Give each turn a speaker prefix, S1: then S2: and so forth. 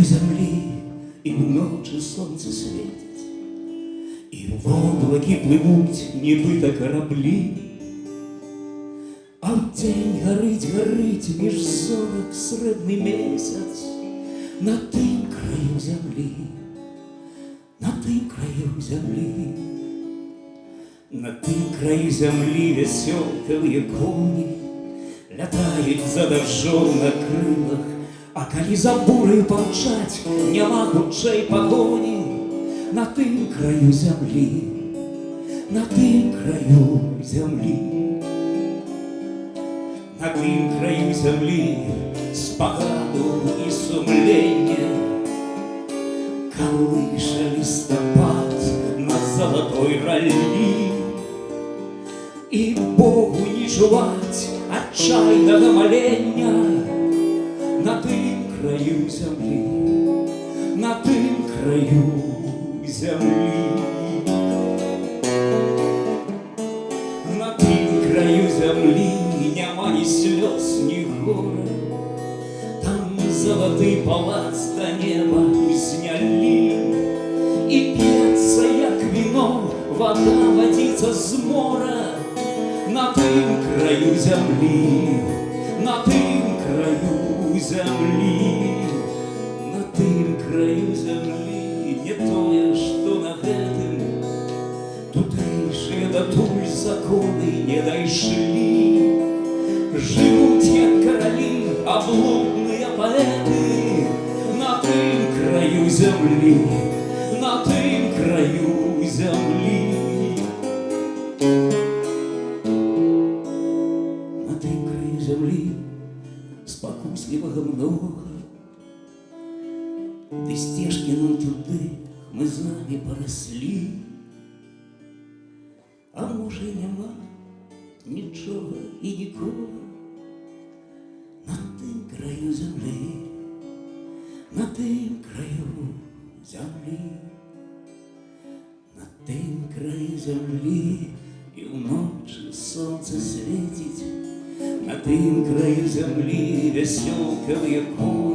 S1: краю землі, і вночі сонце світить, і в облаки пливуть, нібито кораблі, а вдень горить між зорок срібний місяць на тим краю землі, на тим краю землі. На тым краю земли веселковые кони лятают за дождем на крылах, а коли за бурой помчать няма худшей погони. На тым краю земли, на тым краю земли, на тым краю земли спогаду и сумления колыша листопад на золотой ралли. І Богу не чувать отчайного моления на тым краю земли, на тым краю земли. На тым краю земли няма ни слез, ни горя, там золотый палац до неба сняли, и пьется, як вино, вода водится з мора. На тым краю земли, на тым краю земли, на тым краю земли, не тое, что на гэтым, тутэйшыя датуль законы не дайшлі. Жывуць, як каралі, аблудныя паэты на тым краю земли, на тым краю земли. Земли спокусливого много, ды стежки нам туды мы з нами поросли, а може нема нічого і нікого на тим краю землі, на тим краю землі, на тим краю землі, і вночі сонце світить. На тым краю земли веселковые кони